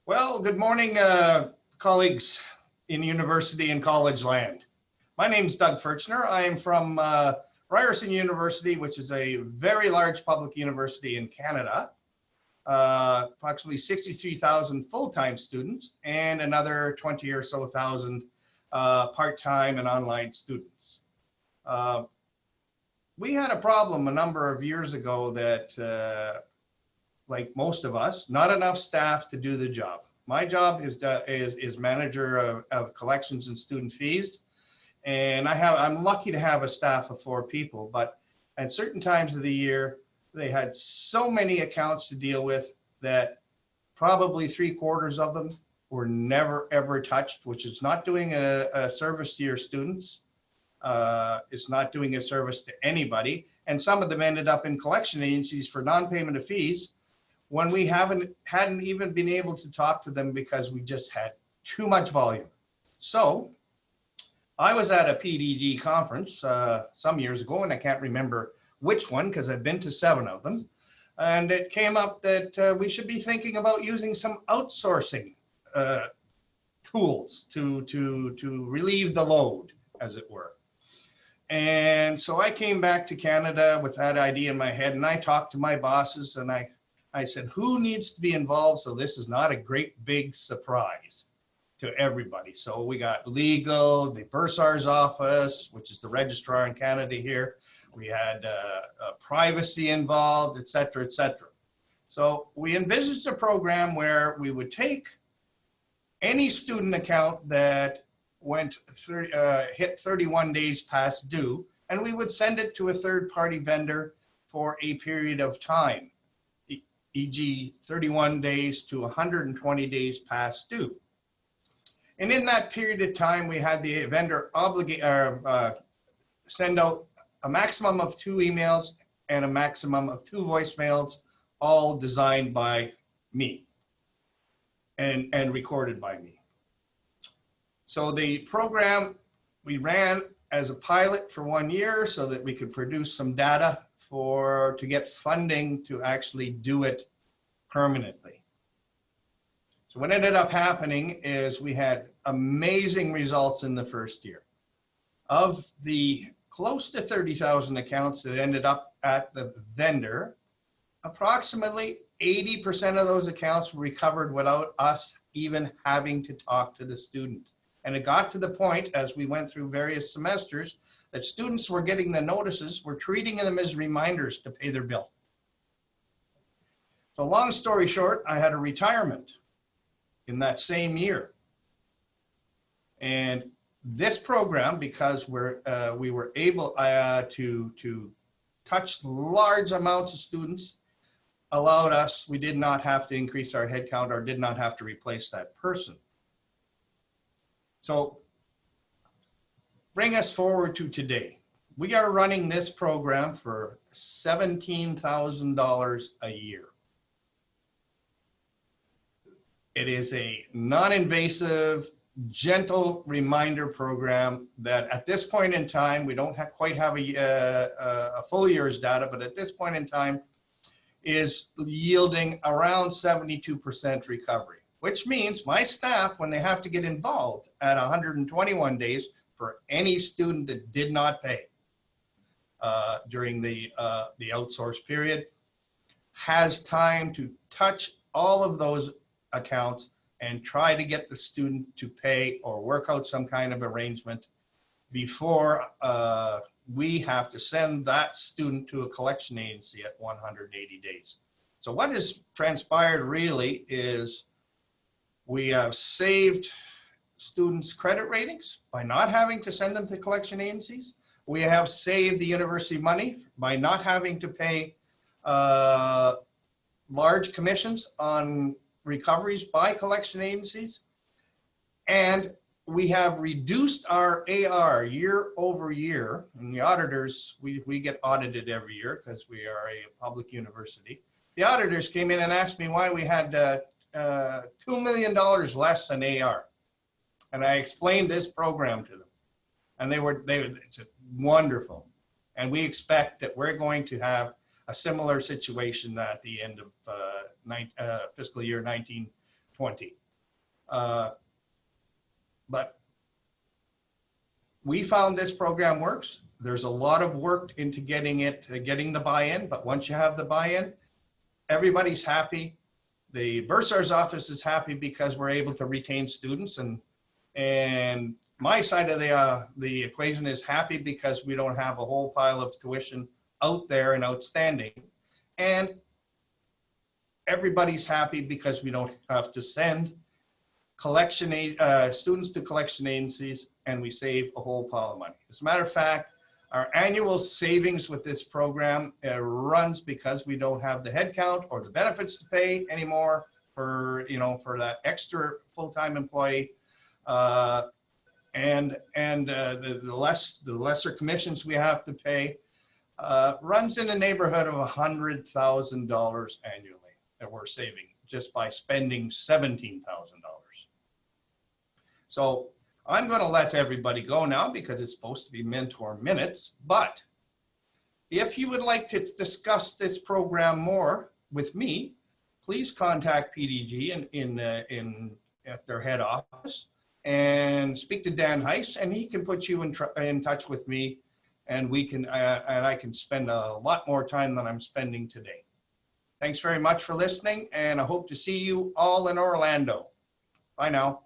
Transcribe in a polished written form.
Well, good morning, colleagues in university and college land. My name is Doug Furchner. I am from Ryerson University, which is a very large public university in Canada. Approximately 63,000 full-time students and another 20 or so thousand part-time and online students. We had a problem a number of years ago that like most of us, not enough staff to do the job. My job is manager of collections and student fees, and I'm lucky to have a staff of 4 people. But at certain times of the year, they had so many accounts to deal with that probably 3/4 of them were never ever touched, which is not doing a service to your students. It's not doing a service to anybody, and some of them ended up in collection agencies for non-payment of fees, when we hadn't even been able to talk to them because we just had too much volume. So I was at a PDG conference some years ago, and I can't remember which one because I've been to 7 of them. And it came up that we should be thinking about using some outsourcing tools to relieve the load, as it were. And so I came back to Canada with that idea in my head, and I talked to my bosses, and I said, who needs to be involved so this is not a great big surprise to everybody? So we got legal, the bursar's office, which is the registrar in Canada here. We had privacy involved, et cetera, et cetera. So we envisaged a program where we would take any student account that hit 31 days past due, and we would send it to a third-party vendor for a period of time, e.g. 31 days to 120 days past due. And in that period of time, we had the vendor send out a maximum of 2 emails and a maximum of 2 voicemails, all designed by me and recorded by me. So the program we ran as a pilot for 1 year so that we could produce some data to get funding to actually do it permanently. So what ended up happening is we had amazing results in the first year. Of the close to 30,000 accounts that ended up at the vendor, approximately 80% of those accounts were recovered without us even having to talk to the student. And it got to the point, as we went through various semesters, that students were getting the notices, were treating them as reminders to pay their bill. So long story short, I had a retirement in that same year. And this program, because we were able to touch large amounts of students, allowed us, we did not have to increase our headcount or did not have to replace that person. So bring us forward to today. We are running this program for $17,000 a year. It is a non-invasive, gentle reminder program that at this point in time, we don't quite have a full year's data, but at this point in time is yielding around 72% recovery, which means my staff, when they have to get involved at 121 days for any student that did not pay during the outsource period, has time to touch all of those accounts and try to get the student to pay or work out some kind of arrangement before we have to send that student to a collection agency at 180 days. So what has transpired really is we have saved students' credit ratings by not having to send them to collection agencies. We have saved the university money by not having to pay large commissions on recoveries by collection agencies. And we have reduced our AR year over year. And the auditors, we get audited every year because we are a public university. The auditors came in and asked me why we had $2 million less than AR. And I explained this program to them. And it's wonderful. And we expect that we're going to have a similar situation at the end of fiscal year 20. But we found this program works. There's a lot of work into getting the buy-in, but once you have the buy-in, everybody's happy. The bursar's office is happy because we're able to retain students, and my side of the equation is happy because we don't have a whole pile of tuition out there and outstanding. And everybody's happy because we don't have to send students to collection agencies, and we save a whole pile of money. As a matter of fact, our annual savings with this program runs because we don't have the headcount or the benefits to pay anymore for that extra full-time employee, and the lesser commissions we have to pay. Runs in the neighborhood of $100,000 annually that we're saving just by spending $17,000. So I'm going to let everybody go now because it's supposed to be Mentor Minutes. But if you would like to discuss this program more with me, please contact PDG at their head office and speak to Dan Heiss, and he can put you in touch with me, and I can spend a lot more time than I'm spending today. Thanks very much for listening, and I hope to see you all in Orlando. Bye now.